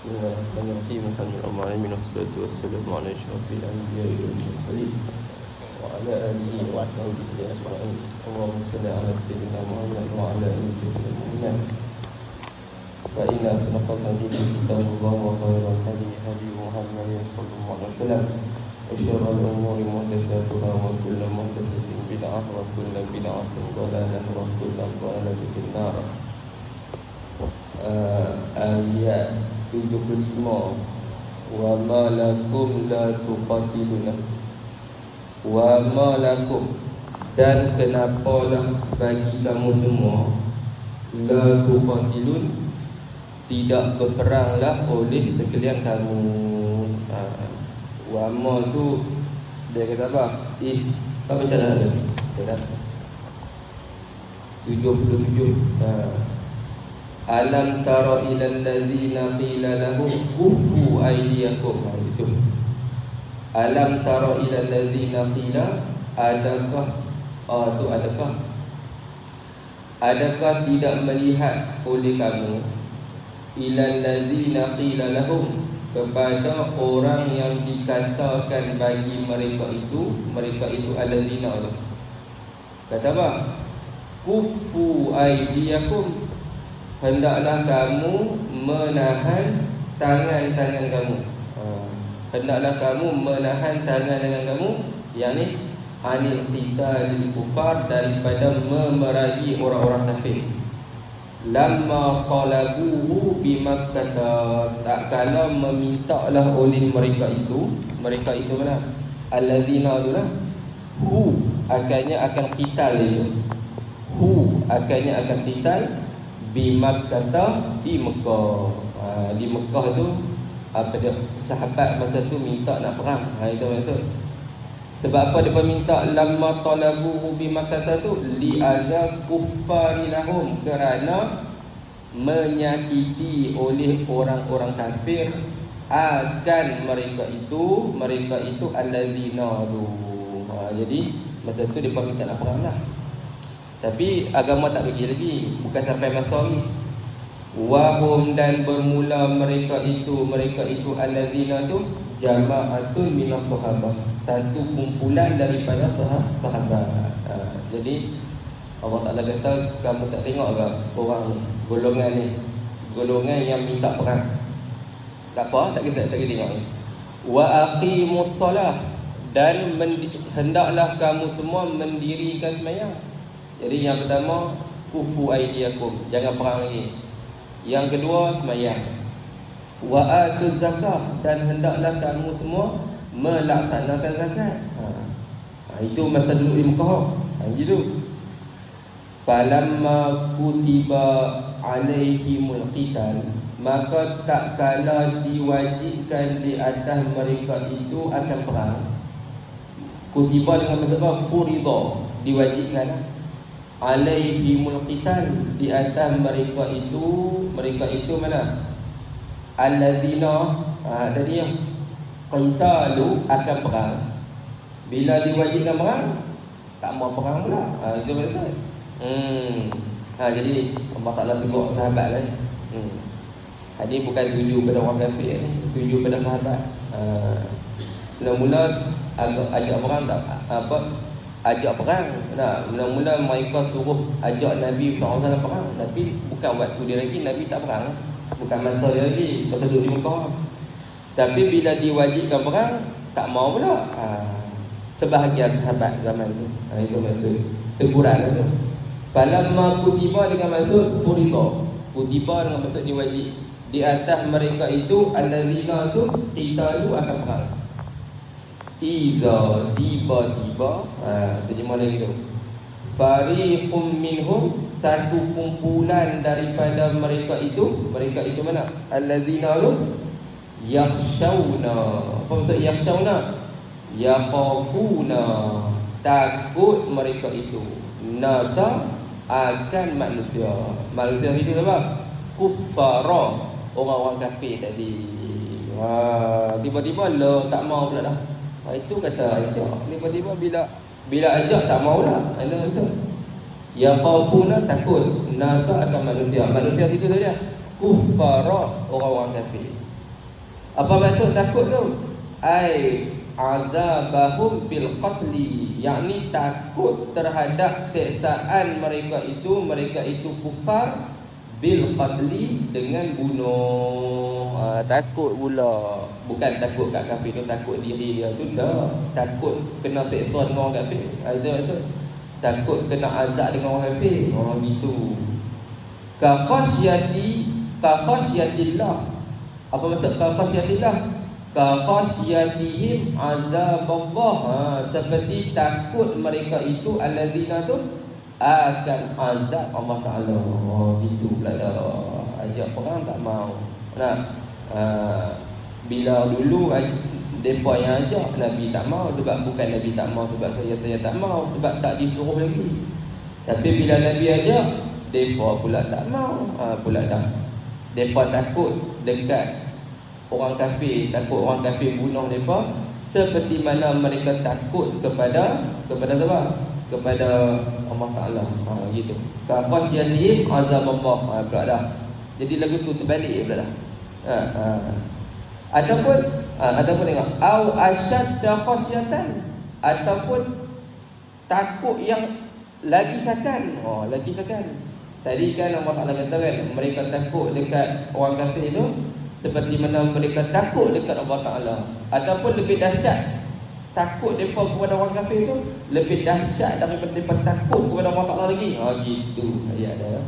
Bismillahirrahmanirrahim. Alhamdulillah wassalatu wassalamu ala asyrafil anbiya'i wal mursalin wa ala alihi wa sahbihi ajma'in. Allahumma shalli ala sayyidina Muhammad wa ala ali sayyidina Muhammad. Fa inna asdaqal hadithi kitabullah wa khairal hadi hadi Muhammadin sallallahu alaihi wasallam. Wa syarrul umuri muhdatsatuha wa kullu muhdatsatin bid'ah wa kullu bid'atin dhalalah wa kullu dhalalatin finnar. Ayat 75. Wa ma lakum la tuqatiluna. Wa ma lakum, dan kenapalah bagi kamu semua la tuqatilun, tidak berperanglah oleh sekalian kamu. Wa ma tu dia kata apa? Apa cara dia? Dia 77. Alam tara ilal ladzina qila lahum kuffu aydiyakum. Itu. Alam tara ilal ladzina qila, adakah tidak melihat oleh kamu ilal ladzina qila lahum, kepada orang yang dikatakan bagi mereka itu alladzina, kata apa? Kuffu aydiyakum, hendaklah kamu menahan tangan-tangan kamu. Hendaklah kamu menahan tangan kamu, yakni anil qitalil kufar, daripada memerangi orang-orang kafir. Lamma qalabuhu bi Makkah, tak kala memintalah oleh mereka itu mana? Allazina adalah hu, akannya akan qital itu. Hu akannya akan qital bi Makkah, di Mekah. Di Mekah tu apa dia, sahabat masa tu minta nak perang. Itu maksud. Sebab apa dia minta lamma talabu bi Makkah tu, li ala kuffari lahum, kerana menyakiti oleh orang-orang kafir akan mereka itu allazina tu. Jadi masa tu dia minta nak perang lah. Tapi agama tak bagi lagi, bukan sampai masa ni. Wahum, dan bermula mereka itu allazina tu jama'atun minas sahabah, satu kumpulan daripada sahabat. Jadi Allah Ta'ala kata, kamu tak tengok ke orang ni, golongan yang minta perang. Tak apa, tak kisah tengok ni. Wa aqimus salah, dan hendaklah kamu semua mendirikan sembahyang. Jadi yang pertama, kufu aidiakum, jangan perang lagi. Yang kedua, sembahyang. Wa atuz zakah, dan hendaklah kamu semua melaksanakan zakat. Itu masa dulu di Mekah. Gitu. Falamma kutiba alaihimul qital, maka tak kala diwajibkan di atas mereka itu akan perang. Kutiba dengan maksud apa? Furida, diwajibkan. Alaihimul qital, di atas mereka itu mana? Alladzina, tadi yang qitalu, akan perang. Bila diwajibkan perang, tak mau perang pula. Itu maksud. Jadi Allah Ta'ala tegur sahabat lah. Ini bukan tuju pada orang kafir, tuju pada sahabat. Mula-mula ajak perang tak apa? Ajak perang. Mula-mula mereka suruh ajak Nabi SAW perang, tapi bukan waktu dia lagi Nabi tak perang. Bukan masa dia lagi, masa duduk di Mekah. Tapi bila diwajibkan perang, tak mau pula. Sebahagian sahabat zaman tu. Itu maksud teguran tu. Falamma kutiba dengan maksud furida. Kutiba dengan maksud diwajib. Di atas mereka itu allazina tu qitalu, akan perang. Iza, tiba-tiba, jadi mana itu? Fariqum minhum, satu kumpulan daripada mereka itu mana? Allazina tu yakhshawna. Apa maksud yakhshawna? Yakhafuna, takut mereka itu. Nasa, akan manusia. Manusia itu apa? Kuffara, orang-orang kafir tadi. Tiba-tiba lo tak mau pula dah. Itu kata ajak. Tiba-tiba bila ajak tak mau lah. Ada rasa. Ya khafuna, takut. Nasa akan manusia. Manusia itu saja. kuffara, orang-orang kafir. Apa maksud takut tu? Ai azabahum bil qatli, yakni takut terhadap seksaan mereka itu kufar bil qatli, dengan bunuh. Takut pula, bukan takut kat kafir tu, takut diri dia tu dah, takut kena seksa dengan orang kafir. Itu maksud takut kena azab dengan orang kafir. Gitu. Ka khasyatillah. Apa maksud ka khasyatillah? Ka khasyatihim azaballah, seperti takut mereka itu allazina tu akan azab Allah Taala. Gitu pula dah. Ajak perang tak mau. Bila dulu depa yang ajak, Nabi tak mau. Sebab bukan Nabi tak mau, sebab saya tak mau, sebab tak disuruh lagi. Tapi bila Nabi ajak, depa pula tak mau. Pula dah. Depa takut dekat orang kafir, takut orang kafir bunuh mereka, seperti mana mereka takut kepada siapa? Kepada Allah Taala. Gitu. Ka khasyatihim azab Allah. Pula dah. Jadi lagu tu terbalik pula dah. Ataupun tengok au asyadda khasyatan, ataupun takut yang lagi sakan. Lagi sakan. Tadi kan Allah Taala kata kan, mereka takut dekat orang kafir itu seperti mana mereka takut dekat Allah Taala. Ataupun lebih dahsyat, takut depa kepada orang kafir itu lebih dahsyat daripada depa takut kepada Allah Taala lagi. Gitu ayat dia.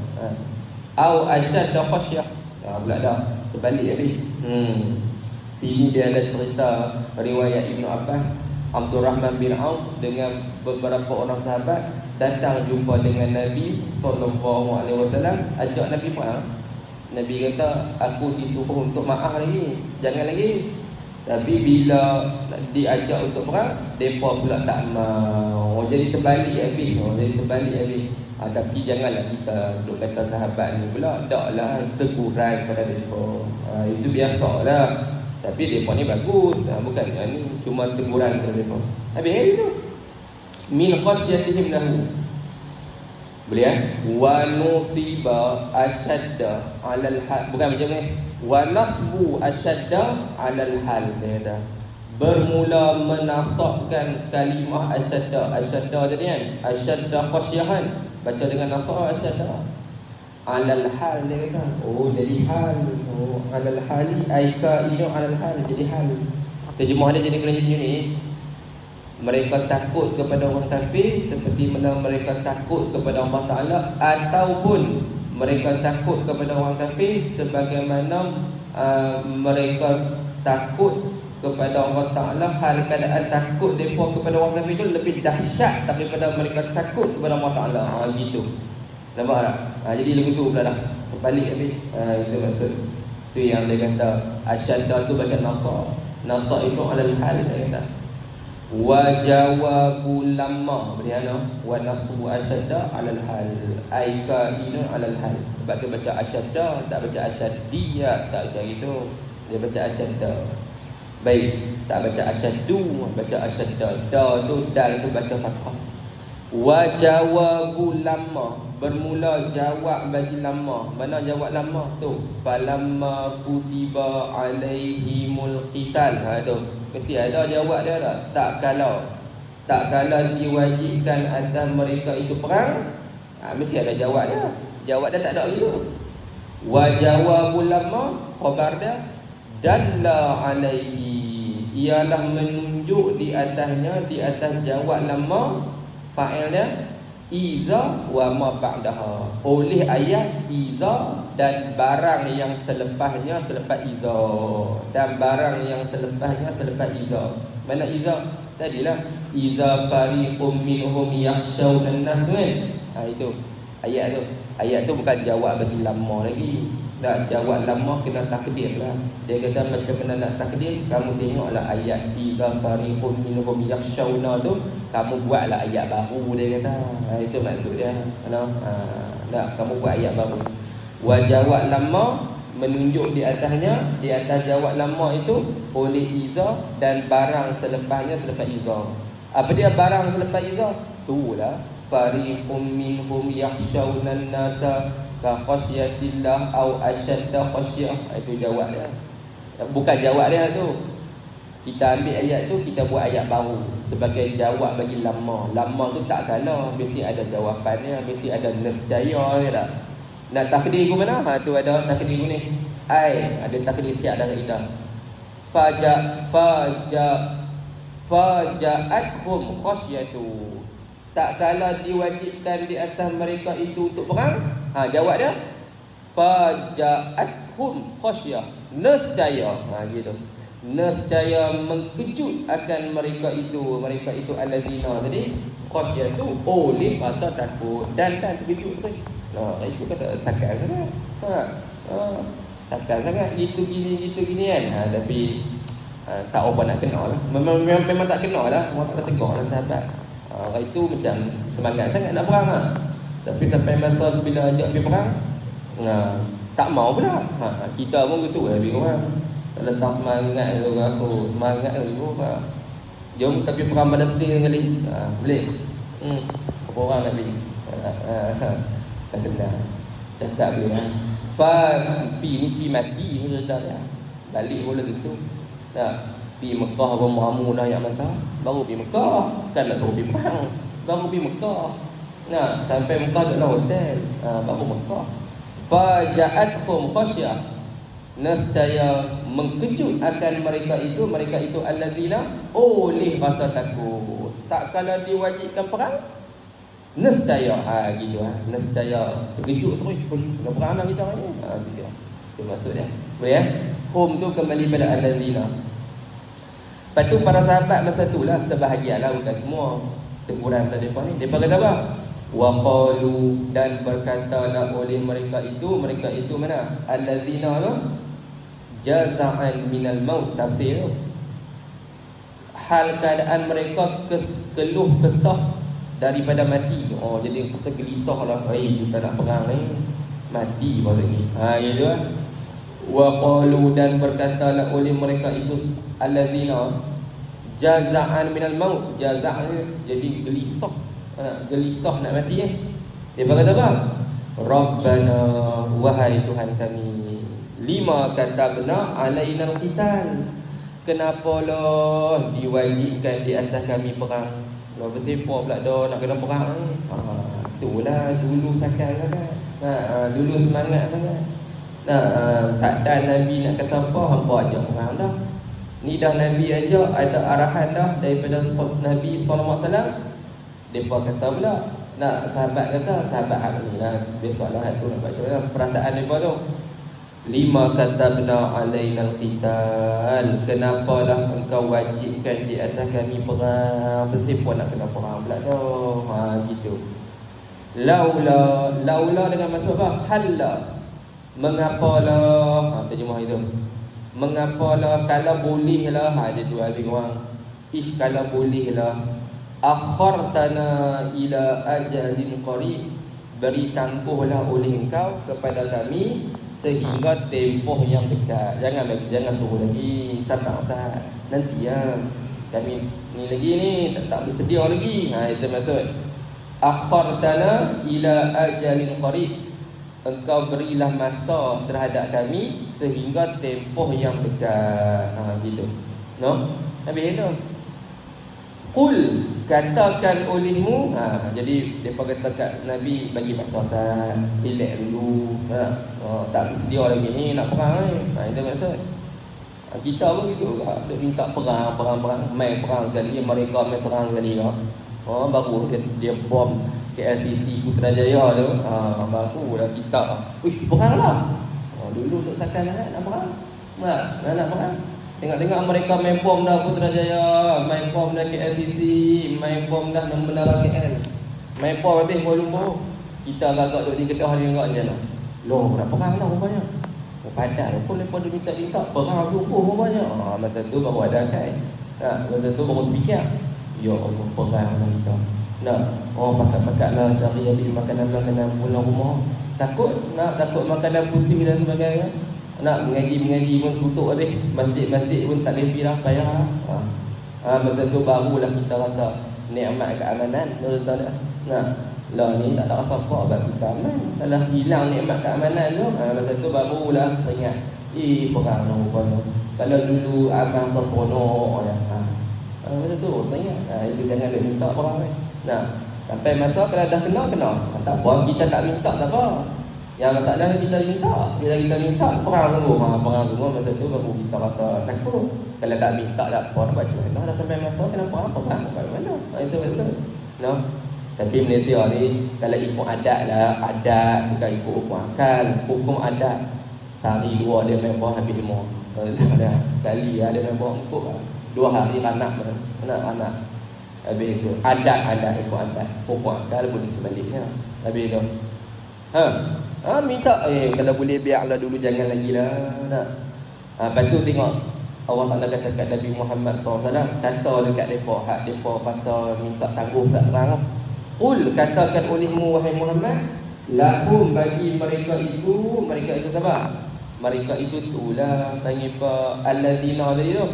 Au asyadda khasyah. Pula dah terbalik habis. Sini dia ada cerita riwayat Ibnu Abbas, Abdul Rahman bin Auf dengan beberapa orang sahabat datang jumpa dengan Nabi SAW, ajak Nabi perang. Nabi kata, aku disuruh untuk maaf lagi, jangan lagi. Tapi bila diajak untuk perang, mereka pula tak mau. Jadi terbalik habis. Tapi janganlah kita duk kata sahabat ni pula, taklah teguran pada mereka. Itu biasalah. Tapi mereka ni bagus, bukan ni cuma teguran pada mereka. Habis itu min khasyatihim lahu. Boleh wa nusiba asyadda alal hal, bukan macam ni, wa nasbu asyadda alal hal. Dia dah bermula menasabkan kalimah asyadda jadi kan, asyadda khasyahan, baca dengan nasab asyadda alal hal. Dia kata jadi hal, alal hali aika inu alal hal, jadi hal. Terjemah dia jadi kena jadi ni, mereka takut kepada orang kafir seperti mana mereka takut kepada Allah Ta'ala, ataupun mereka takut kepada orang kafir sebagaimana mereka takut kepada Allah Ta'ala. Hal keadaan takut mereka kepada orang kafir itu lebih dahsyat daripada mereka takut kepada Allah Ta'ala. Gitu. Nampak tak? Jadi lagu tu pula dah terbalik habis. Itu maksud. Itu yang dia kata asyadda tu baca nasab itu alal hal. Dia kata wa jawabu lamma, beriana wa nasbu asyadda alal hal, aika inun alal hal. Sebab tu baca asyadda, tak baca asyaddiya, tak macam gitu. Dia baca asyadda. Baik, tak baca asyaddu, baca asyadda. Da tu, dal tu baca fathah. Wa jawabu lamma, bermula jawab bagi lamma. Mana jawab lamma tu? Falamma kutiba alaihimul qital. Tu mesti ada jawab dia tak? Tak kalau diwajibkan atas mereka itu perang, mesti ada jawab dia. Jawab dia tak ada lagi tu. Wa jawabul lamma, khabar dia dalla alaihi, ialah menunjuk di atasnya, di atas jawab lamma, fa'il dia iza wa ma ba'daha, oleh ayat iza dan barang yang selepasnya selepas iza, dan barang yang selepasnya selepas iza. Mana iza? Tadilah iza fariqum minhum yakhshawna an-nas kan. Itu ayat tu. Ayat tu bukan jawab bagi lama lagi. Dah jawab lama kena takdir lah. Dia kata macam mana nak takdir, kamu tengoklah ayat iza fariqum minhum yakhshawna tu, kamu buatlah ayat baru. Dia kata itu maksud dia. Tak, kamu buat ayat baru. Wa jawab lama, menunjuk di atasnya, di atas jawab lama itu oleh iza dan barang selepasnya selepas iza. Apa dia barang selepas iza? Itulah fariqum minhum yakhshawna an-nasa ka khasyatillah au asyadda khasyah. Itu jawab dia. Bukan jawab dia tu. Kita ambil ayat tu, kita buat ayat baru sebagai jawab bagi lama. Lama tu tak kalah, mesti ada jawapannya, mesti ada nescaya ke tak? Nak takdir ke mana? Tu ada takdir ni. Ada takdir siap dah kita. Faja'athum khasyatu. Tak kala diwajibkan di atas mereka itu untuk perang. Jawab dia faja'athum khasyah. Nescaya. Gitu. Nescaya mengkejut akan mereka itu allazina tadi khasyatu oleh rasa takut dan terkejut tu. Itu kata sakar sangat. Sakar sangat gitu gini kan. Tapi tak apa nak kena lah. Memang tak kena lah. Orang tak tegur lah sahabat. Itu macam semangat sangat nak perang Tapi sampai masa bila ajak pergi perang, tak mau pula. Kita pun gitu lah pergi orang. Letak semangat tu aku, semangat tu apa. Jom tapi perang pada setengah kali. Boleh. Apa orang nak pergi? Tak senang. Cakap boleh pi mati ni cerita dia. Balik pula gitu. Pi Mekah apa Muhammad dah yang mantap. Baru pi Mekah, kan nak suruh pi perang. Baru pi Mekah. Sampai Mekah dalam hotel. Baru Mekah. Faja'athum khasyah. Nescaya mengkejut akan mereka itu allazina oleh rasa takut. Tak kala diwajibkan perang, nescaya gitu nescaya terkejut terus. Nak perang dah kita ni. Gitu. Itu maksud dia. Boleh hum tu kembali pada allazina. Lepas tu para sahabat masa tu lah sebahagianlah, bukan semua, teguran pada mereka ni. Mereka kata apa? Wa qalu, dan berkatalah oleh mereka itu mana? Allazina tu jaza'an minal maut, tafsir tu. Hal keadaan mereka keluh kesah daripada mati. Jadi rasa gelisah lah. Kita nak perang ni, mati baru ni. Gitu lah. Wa qalu, dan berkatalah oleh mereka itu allazina jaza'an minal maut. Jaza'an jadi gelisah. Gelisah nak mati Dia berkata apa? Rabbana, wahai Tuhan kami, lima katabna alainal qital, kenapa lah diwajibkan di atas kami perang? Lah bersepah pula dah nak kena perang ni. Itulah dulu sakal sangat. Dulu semangat sangat. Tak ada Nabi nak kata apa, hampa ajak perang dah. Ni dah Nabi ajak, ada arahan dah daripada Nabi sallallahu alaihi wasallam. Depa kata pula, sahabat kata, sahabat hak ni lah, besok lah tu nak baca perasaan depa tu. Lima katabna alainal qital, kenapalah engkau wajibkan di atas kami perang? Bersepah nak kena perang pula dah. Gitu. Laula dengan maksud apa? Halla, mengapalah, terjemah itu. Mengapalah, kalau bolehlah, dia tu habis orang. Kalau bolehlah, akhartana ila ajalin qarib, beri tangguhlah oleh engkau kepada kami sehingga tempoh yang dekat. Jangan suruh lagi, sabar nanti kami ni lagi ni tak bersedia lagi. Itu maksud akhartana ila ajalin qarib, engkau berilah masa terhadap kami sehingga tempoh yang dekat. Gitu. Habis tu. Qul, katakan olehmu. Jadi depa kata kat Nabi, bagi masa relax dulu. Tak bersedia lagi ni nak perang ni. Itu maksud. Kita pun gitu juga. Dia minta perang, main perang sekali, mereka main serang sekali lah. Baru dia bom KLCC Putrajaya tu. Baru dah kita perang lah. Dulu duk sakal sangat nak perang. Nak perang. Tengok mereka main bom dah Putrajaya, main bom dah KLCC, main bom dah Menara KL, main bom habis Kuala Lumpur. Kita agak duduk di Kedah ni agak je lah. Loh, nak perang dah rupanya. Padahal pun mereka minta perang sungguh rupanya. Masa tu baru ada kan. Masa tu baru terfikir, ya Allah, perang lah kita. Pakat-pakat lah cari habis makanan pulang rumah. Takut makanan putih dan sebagainya. Nak mengaji pun tutup habis. Masjid pun tak lebih dah, payah lah. Masa tu barulah kita rasa nikmat keamanan. Lah ni tak rasa apa abang kita aman. Kalau hilang nikmat keamanan tu, masa tu barulah teringat. Perang rupanya. Kalau dulu abang seronok ya. Masa tu teringat. Itu jangan nak minta perang ni. Nah, sampai masa kalau dah kena. Tak apa, kita tak minta tak apa. Yang masalah kita minta. Bila kita minta, perang dulu. Perang dulu masa tu baru kita rasa takut. Kalau tak minta tak apa, nak buat macam mana? Dah sampai masa kenapa perang? Bagaimana? Itu masa. No? Tapi Malaysia ni kalau ikut adat lah, adat bukan ikut hukum akal. Hukum adat sehari 2 dia main bola habis 5. Sekali dia main bola ikut 2 hari anak habis itu adat ikut adat. Hukum akal boleh sebaliknya. Habis tu minta kalau boleh biarlah dulu, jangan lagi lah nak. Lepas tu tengok Allah Ta'ala kata kat Nabi Muhammad SAW, kata dekat mereka, hak mereka kata minta tangguh tak perang. Qul, katakan olehmu wahai Muhammad, lahum, bagi mereka itu siapa? Mereka itu tulah panggil apa? Alladzina tadi tu,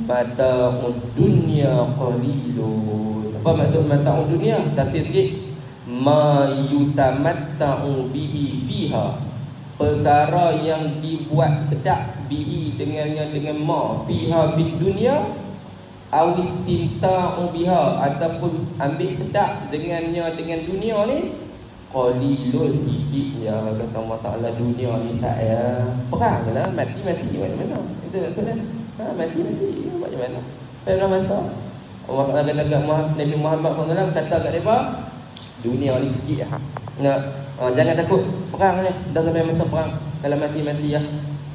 mata'ud dunya qalilun. Apa maksud mata'ud dunya? Tafsir sikit. Ma yutamatta'u bihi fiha, perkara yang dibuat sedap bihi dengannya, dengan ma fiha fid dunya, au istimta'u biha, ataupun ambil sedap dengannya dengan dunia ni, qalilun, sikit ya. Kata Allah Ta'ala, dunia ni saya perang lah, mati macam mana? Itu maksudnya. Mati macam mana? Pada masa Allah Ta'ala kata kat Nabi Muhammad SAW, kata kat mereka, dunia ni sikit lah. Jangan takut perang ni, dah sampai masa perang. Kalau mati ya.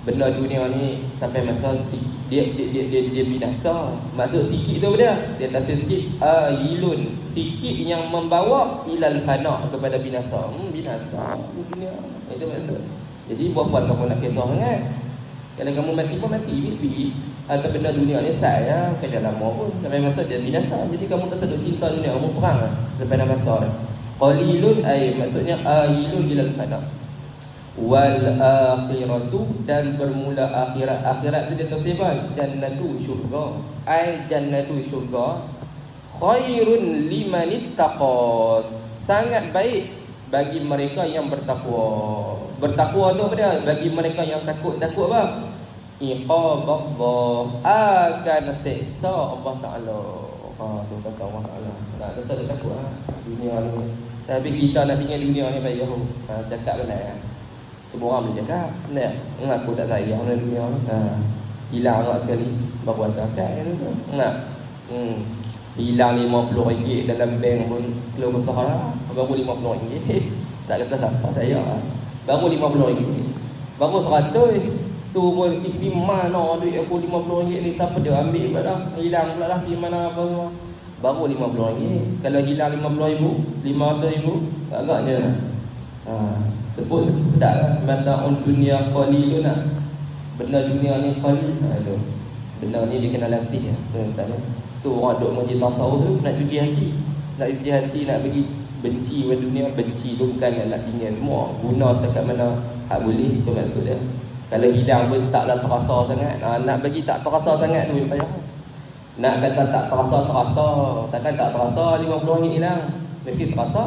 Benda dunia ni sampai masa dia binasa. Maksud sikit tu apa dia tafsir sikit, ilun, sikit yang membawa ilal fana, kepada binasa. Binasa dunia. Itu maksud. Jadi buat kamu nak kisah sangat. Kalau kamu mati pun mati atau benda dunia ni saya kerja lama pun sampai masa dia binasa. Jadi kamu tak sedut cinta dunia, kamu perang sampai dah masa dah. Qalilun ay maksudnya ailun ilal fana. Wal akhiratu, dan bermula akhirat. Akhirat tu dia tafsir apa? Jannatu, syurga. Ai jannatu, syurga. Khairun liman ittaqa, sangat baik bagi mereka yang bertakwa. Bertakwa tu apa dia? Bagi mereka yang takut apa? Iqaballah, akan seksa Allah Ta'ala. Tu kata Allah Ta'ala. Tak rasa takut dunia ni. Tapi kita nak tinggal dunia ni baik jauh. Cakap benar. Semua orang boleh cakap. Aku tak sayang dengan dunia ni. Hilang tak sekali. Baru ada akal tu. Hilang RM50 dalam bank pun keluar besar lah. Baru RM50. Tak kata siapa saya. Baru RM50. Baru 100. Tu pun di mana duit aku RM50 ni, siapa dia ambil pula dah. Hilang pula dah di mana apa semua. Baru RM50. Kalau hilang RM50,000, RM500,000, agaknya sebut sedap lah. Mata'un dunia qalilun. Benda dunia ni qalil. Benda ni dia kena latih ya. Tu orang duk mengaji tasawuf tu, nak cuci hati. Nak cuci hati, nak bagi benci pada dunia. Benci tu bukannya nak tinggal semua, guna setakat mana hak boleh. Tu maksud dia. Kalau hilang pun taklah terasa sangat. Nak bagi tak terasa sangat tu payah. Nak kata tak terasa. Takkan tak terasa RM50 hilang. Mesti terasa.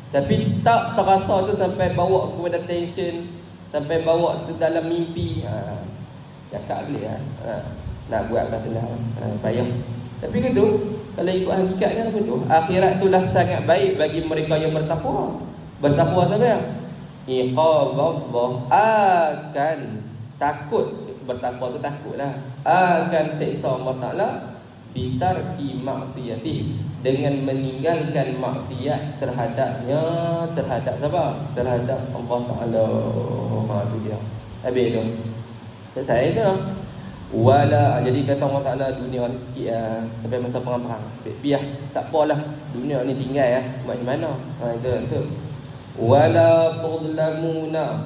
Tapi tak terasa tu sampai bawa kepada tension, sampai bawa tu dalam mimpi. Cakap boleh nak buat kat senang. Payah. Tapi gitu, kalau ikut hakikatnya apa tu? Akhirat tu dah sangat baik bagi mereka yang bertakwa. Bertakwa siapa? Iqaballah, akan takut. Bertakwa tu takutlah. Akan seksa Allah Ta'ala bitarki maksiyati, dengan meninggalkan maksiat terhadapnya. Terhadap siapa? Terhadap Allah Ta'ala. Tu dia. Habis tu saya tu wala. Jadi kata Allah Ta'ala, dunia ni sikit sampai masa perang-perang. Biar tak apalah, dunia ni tinggal macam mana. Itu maksud. Wala tudlamuna,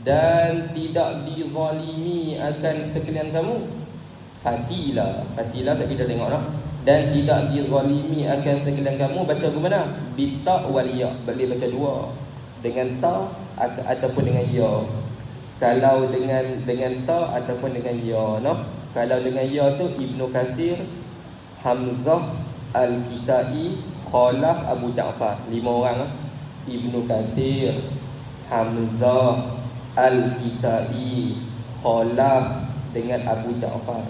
dan tidak dizalimi akan sekalian kamu. Fatila kita tengok lah. Dan tidak dizalimi akan sekalian kamu. Baca ke mana? Bita wal ya. Boleh baca dua, dengan ta ataupun dengan ya. Kalau dengan ta ataupun dengan ya, no? Kalau dengan ya tu Ibnu Katsir, Hamzah, Al-Kisai, Khalaf Abu Ja'far, 5 orang Ibnu Katsir, Hamzah, Al-Kisai, Khalaf dengan Abu Ja'far.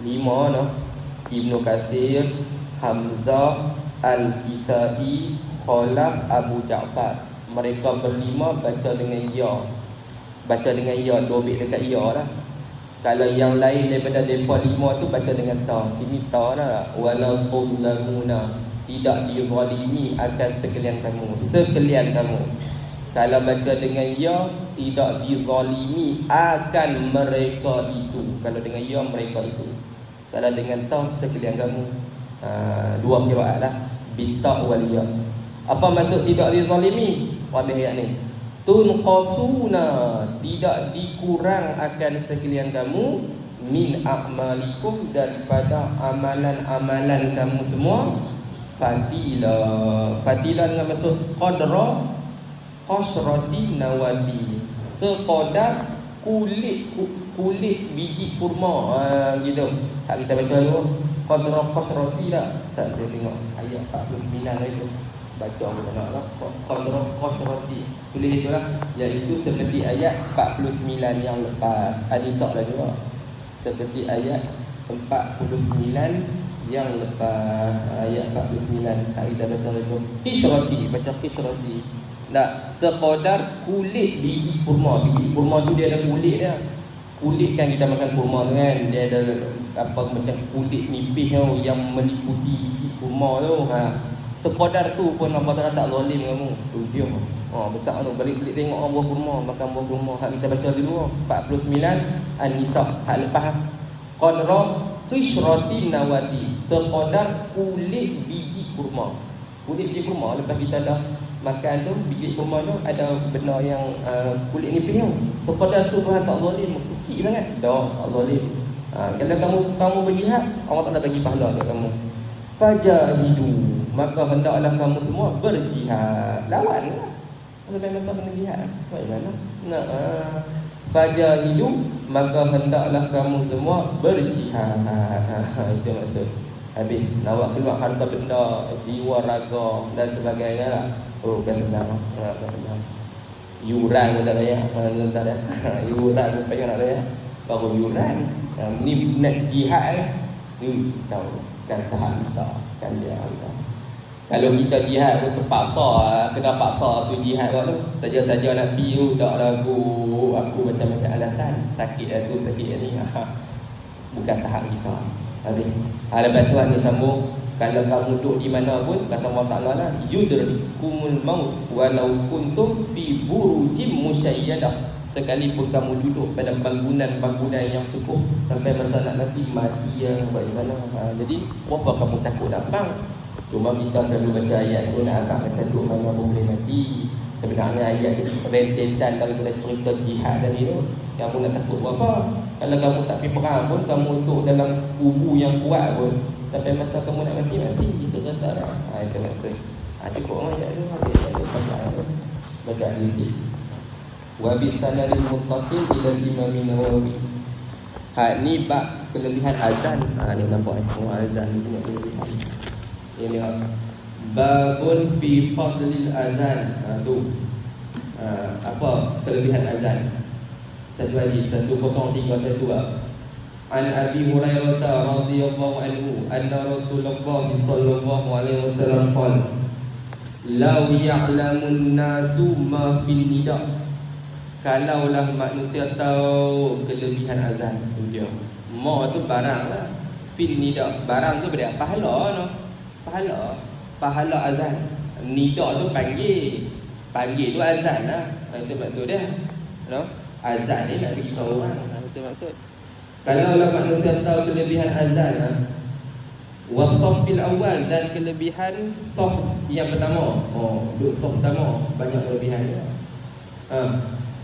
5 Ibnu Katsir, Hamzah, Al-Kisai, Khalaf, Abu Ja'far. Mereka berlima baca dengan ya. Baca dengan ya, dobit dekat ya lah. Kalau yang lain daripada mereka 5 tu baca dengan ta. Sini ta lah. Walau tudlamuna, tidak dizalimi akan sekalian kamu. Sekalian kamu. Kalau baca dengan ya, tidak dizalimi akan mereka itu. Kalau dengan ya, mereka itu. Kalau dengan ta, sekalian kamu. Dua qiraat lah. Bita wal ya. Apa maksud tidak dizalimi? Wabih ayat ni. Tunqasuna, tidak dikurang akan sekalian kamu, min a'malikum, daripada amalan-amalan kamu semua, fadila. Fadila dengan maksud qadra qasrati nawati, sekadar kulit biji kurma. Gitu. Hak kita baca dulu. Qadra qasrati lah. Saya tengok ayat 49 itu. Baca aku nak lah. Qadra qasrati, tulis itulah, iaitu seperti ayat 49 yang lepas. An-Nisa lah juga. Seperti ayat 49 yang lepas. Ayat 49. Hari dah baca itu. Qisrati, baca qisrati. Nak sekadar kulit biji kurma. Biji kurma tu dia ada kulit dia. Kulit kan kita makan kurma tu kan, dia ada apa macam kulit nipis tu yang meliputi biji kurma tu. Sekadar tu pun Allah Ta'ala tak zalim kamu. Tu dia. Besar tu. Balik-balik tengok orang buah kurma, makan buah kurma. Hak kita baca dulu 49 An-Nisa. Hak lepas. Qadra qisrati nawati, sekadar kulit biji kurma. Kulit biji kurma, lepas kita dah makan tu, biji kurma tu ada benda yang kulit nipis tu. Sekadar tu Tuhan tak zalim. Kecil sangat. Tak zalim. Kalau kamu berjihad, Allah Ta'ala bagi pahala kat kamu. Fajahidu, maka hendaklah kamu semua berjihad. Lawan lah. Sampai masa kena jihad. Bagaimana? Fajahidu, maka hendaklah kamu semua berjihad. Itu maksud. Habis nak keluar harta benda, jiwa, raga dan sebagainya lah. Bukan senang. Bukan senang. Yuran pun tak layak. Tak ada. Yuran pun payah nak layak. Baru yuran. Ni nak jihad. Tahu. Kan tahap kita, kan dia kita. Kalau kita jihad pun terpaksa, kena paksa tu jihad tu. Saja-saja nak pergi tu tak lagu aku macam-macam alasan. Sakit dah tu, sakit dah ni. Bukan tahap kita. Habis. Lepas tu ni sambung, kalau kamu duduk di mana pun, kata Allah Ta'ala lah, yudrikumul maut walau kuntum fi burujim musayyadah. Sekalipun kamu duduk pada bangunan-bangunan yang teguh, sampai masa nak nanti mati bagaimana. Jadi apa kamu takut nak perang? Cuma kita selalu baca ayat tu nak agak kata duduk mana pun boleh mati. Sebenarnya ayat itu rentetan daripada cerita jihad tadi tu. Kamu nak takut apa? Kalau kamu tak pergi perang pun, kamu duduk dalam kubu yang kuat pun, sampai masa kamu nak mati, itu kata lah. Itu maksud. Cukup lah ayat tu. Habis baca hadis. Wa bi sanadil muttasil ila Imam Nawawi. Ni bab kelebihan azan. Ni nampak azan punya kelebihan. Ini babun fi fadlil azan. Tu. Apa kelebihan azan? Satu hadis 1031 bab. An Abi Hurairah radhiyallahu anhu anna Rasulullah sallallahu alaihi wasallam qala law ya'lamun nasu ma fil nida. Kalaulah manusia tahu kelebihan azan. Dia ma tu barang lah. Fil nida, barang tu berapa? Pahala no. Pahala azan. Nida tu panggil. Panggil tu azan lah. Itu maksud dia. No? Azan ni nak beritahu orang. Itu maksud. Kalaulah manusia tahu kelebihan azan lah. Wasafil awal, dan kelebihan saf yang pertama. Duduk saf pertama banyak kelebihan dia.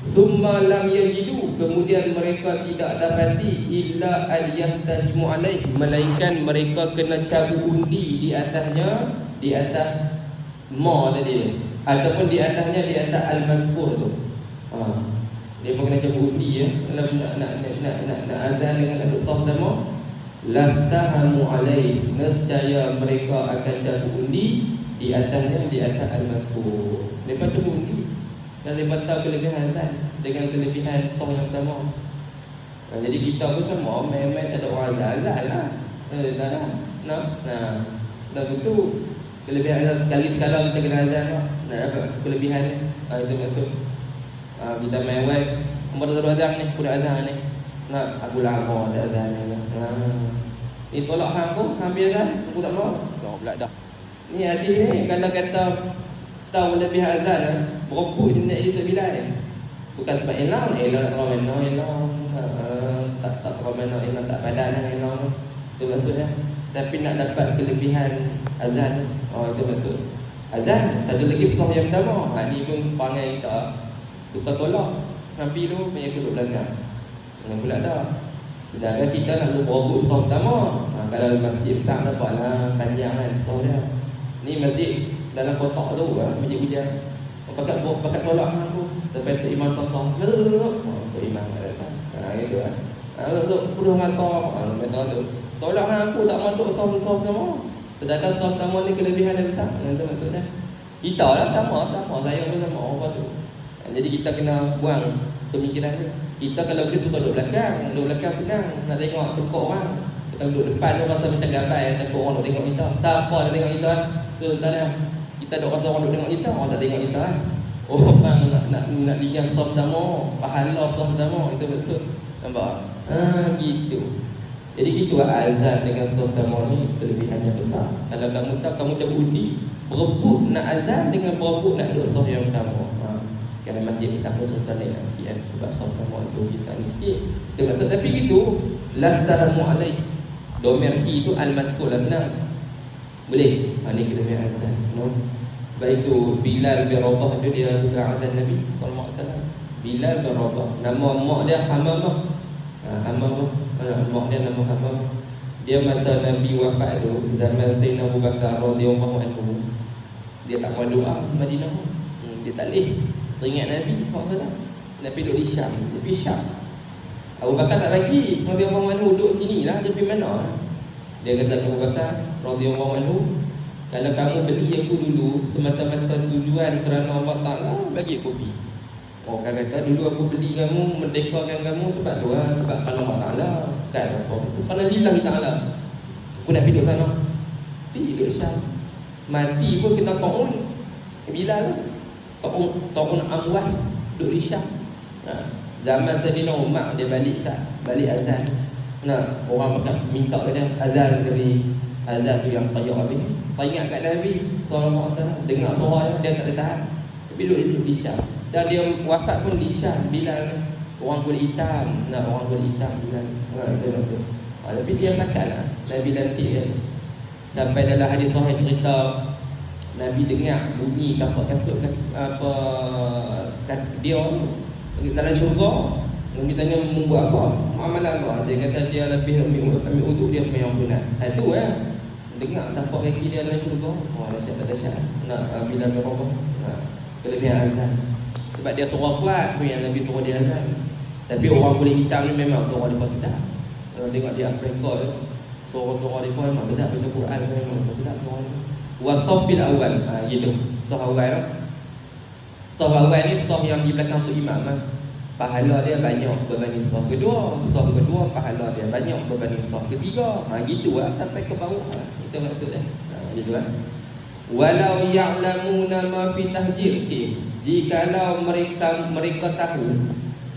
Summa lam yajidu, kemudian mereka tidak dapati illa an yastahimu alaih, melainkan mereka kena cabut undi di atasnya, di atas ma tadi, ataupun di atasnya, di atas al-maskur tu. Dia pun kena cabut undi ya. Kalau nak azan dengan ada saf pertama, lastahamu alaih, nescaya mereka akan cabut undi Di atasnya di atas al-mazkur. Lepas tu undi. Dan lepas tahu kelebihan azan dengan kelebihan song yang pertama. Jadi kita pun sama, main-main tak ada orang azan lah. Tak lah. Nah, dah betul. Kelebihan azan sekali-sekala kita kena azan lah. Nak dapat kelebihan ni. Itu maksud. Kita main web. Umur tak ada azan ni, aku dah azan ni. Nak, aku lama tak azan ni. Ni tolak hang aku, hampir azan. Aku tak mau. Tak pula dah. Ni hadis ni, kalau kata tahu lebih azan, berebut je nak dia Bilal. Bukan sebab elang nak orang elang. Tak orang elang tak padan elang. Itu maksudnya. Tapi nak dapat kelebihan azan. Itu maksud. Azan, satu lagi sah yang pertama. Ni pun panggil kita suka tolak. Sampai tu banyak duduk belakang. Jangan pula dah. Sedangkan kita nak berebut sah pertama. Kalau masjid besar dapatlah panjang kan sah dia. Ni masjid dalam kotak tu masjid hujan. Pakat tolak aku. Sampai tu imam tonton. Tu imam datang. Gitu kan. Lalu puluh masa benar tu. Tolak aku tak masuk sah pertama. Sedangkan sah pertama ni kelebihan yang besar. Itu maksudnya. Kita lah sama. Saya pun sama. Apa tu. Jadi kita kena buang pemikiran tu. Kita kalau boleh suka duduk belakang. Duduk belakang senang. Nak tengok tekuk orang. Kita duduk depan tu rasa macam gabai. Takut orang nak tengok kita. Siapa nak tengok kita? Tak ada. Kita duduk rasa orang duduk tengok kita. Orang tak tengok kita kan. Orang nak lihat sah pertama. Pahala sah pertama. Itu maksud. Nampak? Gitu. Jadi gitu azan dengan sah pertama ni kelebihannya besar. Kalau kamu tahu, kamu cabut undi. Berebut nak azan dengan berebut nak duduk sah yang pertama. Kerana masjid besar pun contoh lain nak sikit kan. Sebab sah pertama tu kita ni sikit. Itu maksud. Tapi gitu. Lastaramu alaih. Domer hi tu al-maskur lah senang. Boleh? Ni kelebihan azan. Sebab itu Bilal bin Rabah tu dia tukang azan Nabi sallallahu alaihi wasallam. Bilal bin Rabah. Nama mak dia Hamamah. Hamamah. Mak dia nama Hamamah. Dia masa Nabi wafat tu, zaman Sayyidina Abu Bakar radhiyallahu anhu. Dia tak mau doa di Madinah. Dia tak boleh teringat Nabi SAW. Nabi duduk di Syam. Dia pergi Syam. Abu Bakar tak bagi radhiyallahu anhu duduk sini lah. Dia pergi mana? Dia kata Abu Bakar radhiyallahu anhu, kalau kamu beli aku dulu semata-mata tujuan kerana Allah Ta'ala, bagi aku pergi. Orang kata dulu aku beli kamu, merdekakan kamu sebab tu lah, sebab kerana Allah Ta'ala. Kan apa? Kerana lillahi ta'ala. Aku nak pergi duduk sana. Pergi duduk Syam. Mati pun kita ta'un. Bilal Ta'un Amwas duduk di Syam. Zaman Sayyidina Umar dia balik azan. Orang makan minta dia azan dari azan tu yang payah habis. Teringat kat Nabi sallallahu alaihi wasallam, dengar suara dia tak tahan. Tapi duduk di Syam. Dan dia wafat pun di Syam. Bilal orang kulit hitam. Orang kulit hitam Bilal. Itu maksud. Tapi dia makanlah. Nabi lantik dia. Sampai dalam hadis sahih cerita Nabi dengar bunyi kapak kasut apa dia dalam syurga. Nabi tanya membuat apa? Amalan apa? Dia kata dia lebih ambil uduk dia semayang sunat. Itu dengar tapak kaki dia dalam syurga. Dahsyat tak dahsyat. Bila berapa? Kelebihan azan. Sebab dia suara kuat pun yang Nabi suruh dia azan. Tapi orang kulit hitam ni memang suara dia sedap. Kalau tengok di Afrika tu, suara-suara dia memang sedap. Baca Quran memang sedap suara dia. Wasafil awal. Gitu. Saf awal. Saf awal ni saf yang di belakang tu imam lah. Pahala dia banyak berbanding saf kedua. Saf kedua pahala dia banyak berbanding saf ketiga. Gitu lah sampai ke bawah lah. Itu maksudnya. Gitu lah. Walau ya'lamuna ma fi tahjir. Jikalau mereka tahu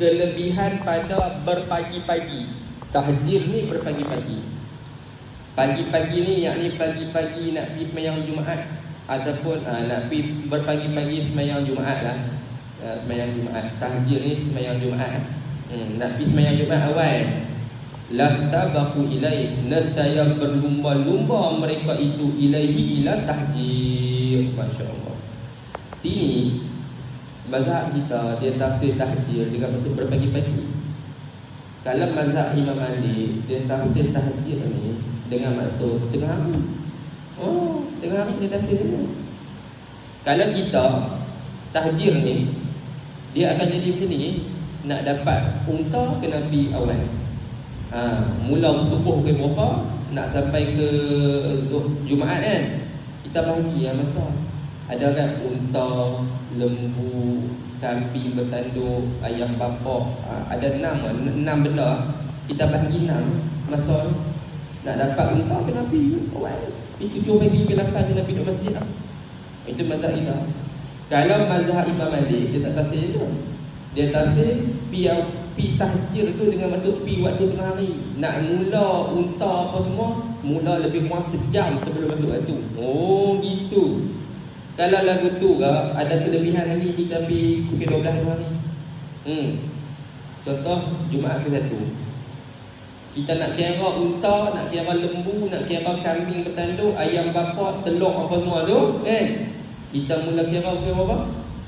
kelebihan pada berpagi-pagi. Tahjir ni berpagi-pagi. Pagi-pagi ni yakni pagi-pagi nak pergi sembahyang Jumaat ataupun nak pergi berpagi-pagi sembahyang Jumaat lah. Sembahyang Jumaat. Tahjir ni sembahyang Jumaat. Nak pergi sembahyang Jumaat awal. Lastabaqu ilaih, nescaya berlumba-lumba mereka itu ilaihi ila tahjir. Masya-Allah. Sini mazhab kita dia tafsir tahjir dengan maksud berpagi-pagi. Kalau mazhab Imam Malik dia tafsir tahjir ni dengan maksud tengah hari. Tengah hari dia tafsir dia. Kalau kita tahjir ni dia akan jadi macam ni, nak dapat unta kena pergi awal. Mula subuh ke berapa nak sampai ke Jumaat kan. Kita bahagi yang masa. Ada kan unta, lembu, kambing bertanduk, ayam bapa, ada 6 benda. Kita bahagi 6 masa tu. Nak dapat unta kena pergi awal. Pergi 7 pagi, pergi 8 kena pergi duduk masjid lah. Itu mazhab kita. Kalau mazhab Imam Malik, dia tak tasir tu. Dia tasir pi tahjir tu dengan masuk pi waktu tengah hari. Nak mula unta apa semua, mula lebih kurang sejam sebelum masuk waktu. Oh gitu. Kalau lagu tu ke, ada kelebihan lagi kita pergi pukul 12 tengah hari. Contoh Jumaat ke 1. Kita nak kira unta, nak kira lembu, nak kira kambing bertanduk, ayam bapa, telur apa semua tu kan. Kita mula kira pukul berapa?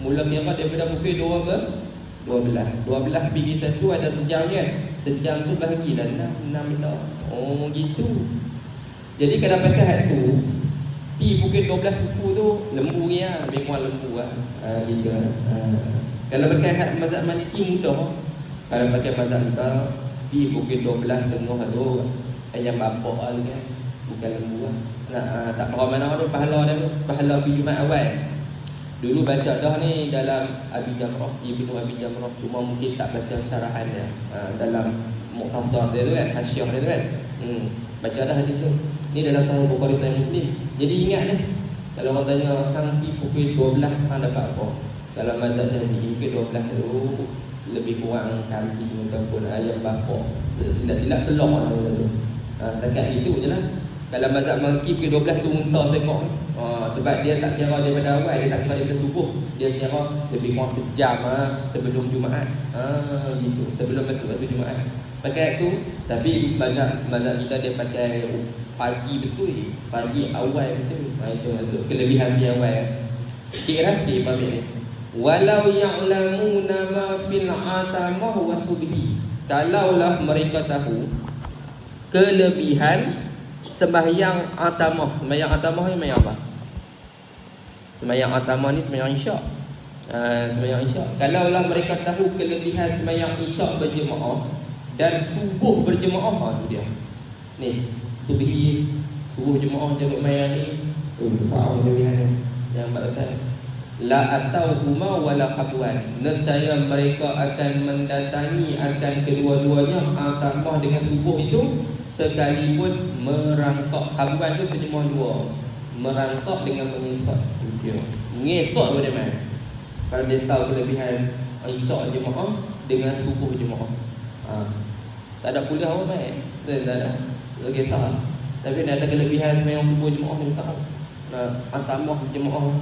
Mula kira daripada pukul 12 pergi 1 ada sejam kan. Sejam tu bahagilah 6 benda. Oh gitu. Jadi kalau pakai had tu pergi pukul 12 suku tu lembu ya, lebih kurang lembu lah. Gitu. Kalau pakai had mazhab Maliki mudah. Kalau pakai mazhab kita pergi pukul 12.30 tu ayam bapa lah kan. Bukan lembu lah. Tak tahu mana tu pahala dia, pahala pergi Jumaat awal. Dulu baca dah ni dalam Abi Jamrah, Ibnu Abi Jamrah, cuma mungkin tak baca syarahan dia. Dalam Mukhtasar dia tu kan, Hasyiah dia tu kan. Baca dah hadis tu. Ni dalam Sahih Bukhari dan Muslim. Jadi ingat ni, kalau orang tanya hang pergi pukul 12 hang dapat apa? Kalau mazhab Syafi'i pukul 12 tu lebih kurang kambing ataupun ayam bapa. Tidak telur lah tu. Setakat itu je lah. Kalau mazhab Maliki pukul 12 tu unta sengok. Sebab dia tak kira daripada awal, dia tak kira daripada subuh. Dia kira lebih kurang sejam sebelum Jumaat. Gitu, sebelum masuk waktu Jumaat. Pakai tu, tapi mazhab kita dia pakai pagi betul. Pagi awal betul. Itu maksud kelebihan dia awal. Sikit lah sikit pasal ni. Walau ya'lamuna ma fil atamah wa subhi. Kalaulah mereka tahu kelebihan sembahyang atamah. Sembahyang atamah ni sembahyang apa? Sembahyang atamah ni sembahyang isyak. Sembahyang isyak. Kalaulah mereka tahu kelebihan sembahyang isyak berjemaah dan subuh berjemaah, tu dia. Ni, subuh jemaah jaga sembahyang ni. Besar kelebihannya. Yang balasan la atau huma wala habwan. Nescaya mereka akan mendatangi akan kedua-duanya atamah dengan subuh itu sekalipun merangkak. Habwan tu terjemah dua, merangkak dengan mengesot. Mengesot boleh mai. Kalau dia tahu kelebihan isyak jemaah dengan subuh jemaah. Tak ada kuliah apa mai. Tak ada. Okey sah. Tapi nak ada kelebihan sembahyang subuh jemaah ni sah. Atamah jemaah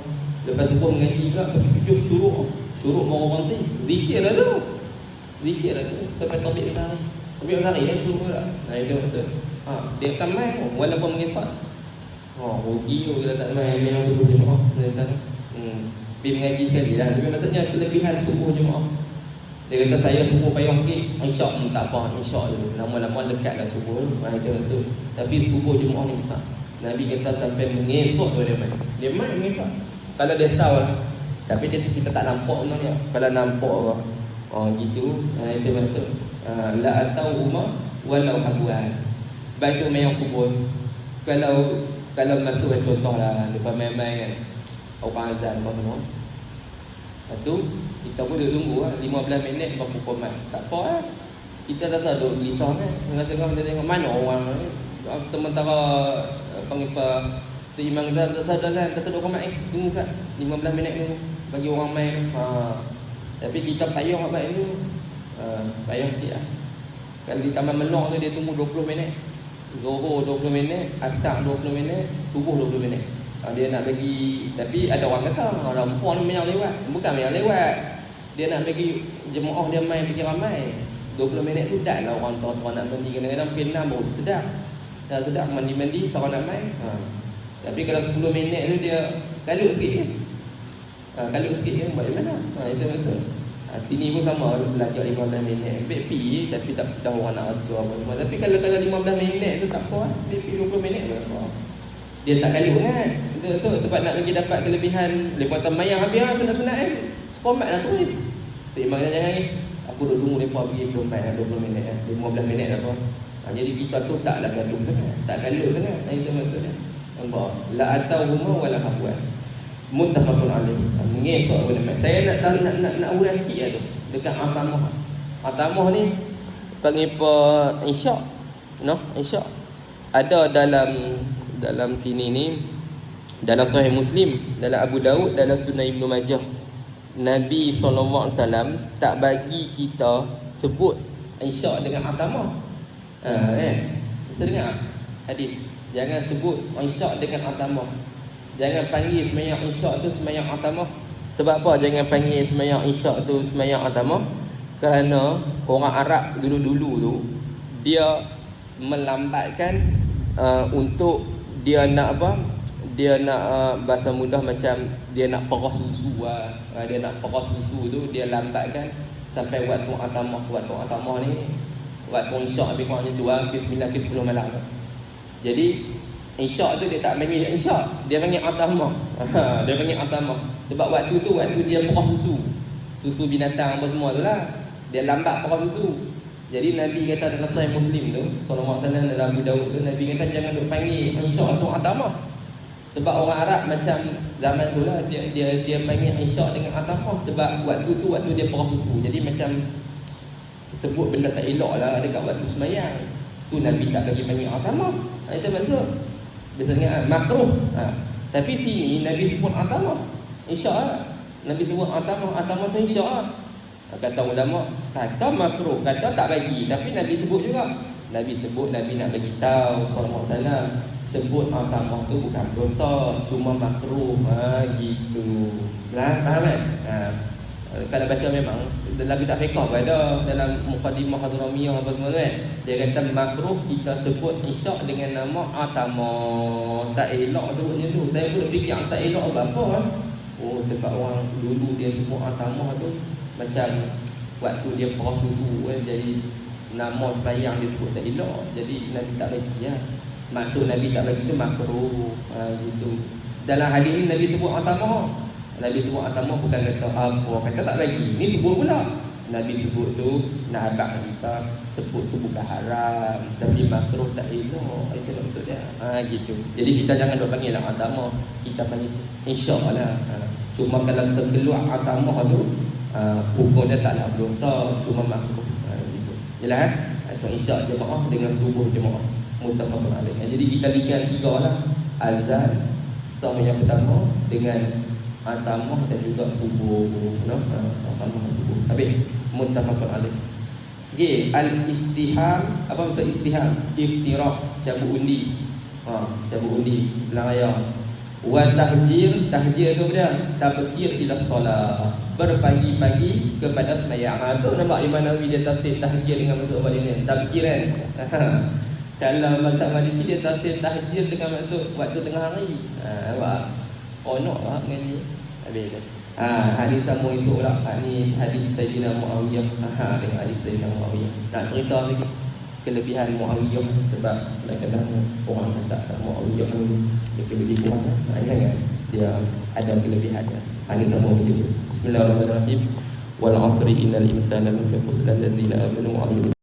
lepas subuh mengaji juga pergi tujuh syuruk baru berhenti. Zikir lah tu. Sampai topik kita ni. Topik kita ni syuruk lah. Itu maksud. Dia akan main walaupun mengesat. Rugi tu kita tak main yang subuh jemaah. Pergi mengaji sekali lah. Tapi maksudnya kelebihan subuh jemaah. Dia kata saya subuh payung sikit, isyak tak apa, isyak dulu. Lama-lama dekat dah subuh. Itu maksud. Tapi subuh jemaah ni besar. Nabi kata sampai mengesot dia main. Dia main mengesot. Kalau dia tahu lah. Tapi kita tak nampak sebenarnya. Kalau nampak lah. Gitu. Itu maksud. La atau umar walau habuan. Baca main subuh. Kalau masuk contoh lah. Lepas main-main kan. Orang azan apa semua. Lepas tu kita pun duduk tunggu lah. 15 minit baru pukul mat. Tak apa lah. Kita rasa duduk gelisah kan. Tengah-tengah kita tengok mana orang ni. Sementara pengipa tu imam kita tak sadar kan. Tak sadar orang main. Tunggu kan 15 minit tunggu. Bagi orang main. Tapi kita payung main tu. Payung sikit lah. Kalau di Taman Melong tu dia tunggu 20 minit. Zuhur 20 minit. Asar 20 minit. Subuh 20 minit. Dia nak bagi. Tapi ada orang kata ada perempuan ni yang lewat. Bukan yang lewat. Dia nak bagi jemaah dia main pergi ramai. 20 minit tu dah lah orang tahu nak mandi. Kadang-kadang P6 baru sedap. Dah sedap mandi-mandi tahu nak main. Tapi kalau 10 minit tu dia kalut sikit kan. Kalut sikit kan buat macam mana. Itu maksud. Sini pun sama belajar 15 minit. Ambil pi tapi tak tahu orang nak ajar apa semua. Tapi kalau 15 minit tu tak apa. Ambil pi 20 minit pun apa. Dia tak kalut kan. Itu sebab nak bagi dapat kelebihan lepas mayang habis sunat-sunat kan. Sekomat lah tu ni. Tu imam kata jangan ni. Aku duduk tunggu mereka pergi 20 minit kan. 15 minit apa. Jadi kita tu taklah gaduh sangat. Tak kalut sangat. Itu maksudnya. Allah la atauhuma wala habwan. Muttafaqun alaih. Mengesok ulama. Saya nak urai sikit lah tu dekat atamah. Atamah ni panggil apa insya. No, insya. Ada dalam sini ni, dalam Sahih Muslim, dalam Abu Daud, dalam Sunan Ibnu Majah, Nabi SAW tak bagi kita sebut insya dengan atamah. Bisa dengar hadis, jangan sebut insya dengan atamah. Jangan panggil sembahyang insya tu sembahyang atamah. Sebab apa jangan panggil sembahyang insya tu sembahyang atamah? Kerana orang Arab dulu-dulu tu dia melambatkan untuk dia nak apa? Dia nak bahasa mudah macam dia nak peras susu dia nak peras susu tu dia lambatkan sampai waktu atamah. Waktu atamah ni waktu insya lebih kurang macam tu hampir 9 ke 10 malam. Jadi insya tu dia tak panggil insya, dia panggil atamah. Dia panggil atamah sebab waktu tu waktu dia peras susu binatang apa semua tu lah, dia lambat peras susu. Jadi Nabi kata dalam Sahih Muslim tu sallallahu alaihi wasallam, dalam Abu Daud tu Nabi kata jangan duk panggil insya tu atamah. Sebab orang Arab macam zaman tu lah dia panggil insya dengan atamah sebab waktu tu waktu dia peras susu. Jadi macam sebut benda tak elok lah dekat waktu sembahyang. Tu Nabi tak bagi panggil atamah. Itu maksud biasanya makruh. Tapi sini Nabi sebut atamah. Insya-Allah. Nabi sebut atamah tu insya-Allah. Kata ulama, kata makruh, kata tak bagi, tapi Nabi sebut juga. Nabi sebut, Nabi nak bagi tahu sallallahu alaihi wasallam, sebut atamah tu bukan dosa, cuma makruh. Gitu. Faham kan? Kalau baca memang dalam kitab fiqh ada dalam Muqaddimah Hadramiyah apa semua kan, dia kata makruh kita sebut isyak dengan nama atamah. Tak elok sebutnya tu. Saya pun fikir tak elok apa. Oh sebab orang dulu dia sebut atamah tu macam waktu dia peras susu kan, jadi nama sembahyang dia sebut tak elok. Jadi Nabi tak bagi lah. Maksud Nabi tak bagi tu makruh. Gitu. Dalam hadis ni Nabi sebut atamah. Nabi sebut atamah bukan kata apa, kata tak bagi. Ni sebut pula. Nabi sebut tu nak abang kita sebut tu bukan haram, tapi makruh tak elok. Itu maksud dia. Gitu. Jadi kita jangan duk panggil lah atamah, kita panggil insya-Allah. Cuma kalau terkeluar atamah tu hukum dia taklah berdosa, cuma makruh. Gitu. Jelas Atau insya jemaah dengan subuh jemaah. Muttafaqun alaih. Jadi kita lihat tiga lah. Azan sah yang pertama dengan atamah dan juga subuh, atamah subuh. Habis muttafaqun alaih. Sikit al-istiham, apa maksud istiham? Iftirah, cabut undi. Cabut undi belang ayam. Wa tahjir, tahjir tu apa? Tabkir ila solat. Berpagi-pagi kepada sembahyang. Tu nampak Imam Nawawi dia tafsir tahjir dengan maksud apa ni? Tabkir kan? Kalau mazhab Maliki dia tafsir tahjir dengan maksud waktu tengah hari. Nampak? Onok lah dengan ni. Habis tu. Hadis sama esok pula. Ni hadis Sayyidina Muawiyah. Dengan hadis Sayyidina Muawiyah. Nak cerita sikit kelebihan Muawiyah sebab kadang-kadang orang kata Muawiyah ni dia lebih kurang kan. Dia ada kelebihannya. Hadis sama begitu. Bismillahirrahmanirrahim. Wal 'asri innal insana lafi khusr allazina amanu wa 'amilus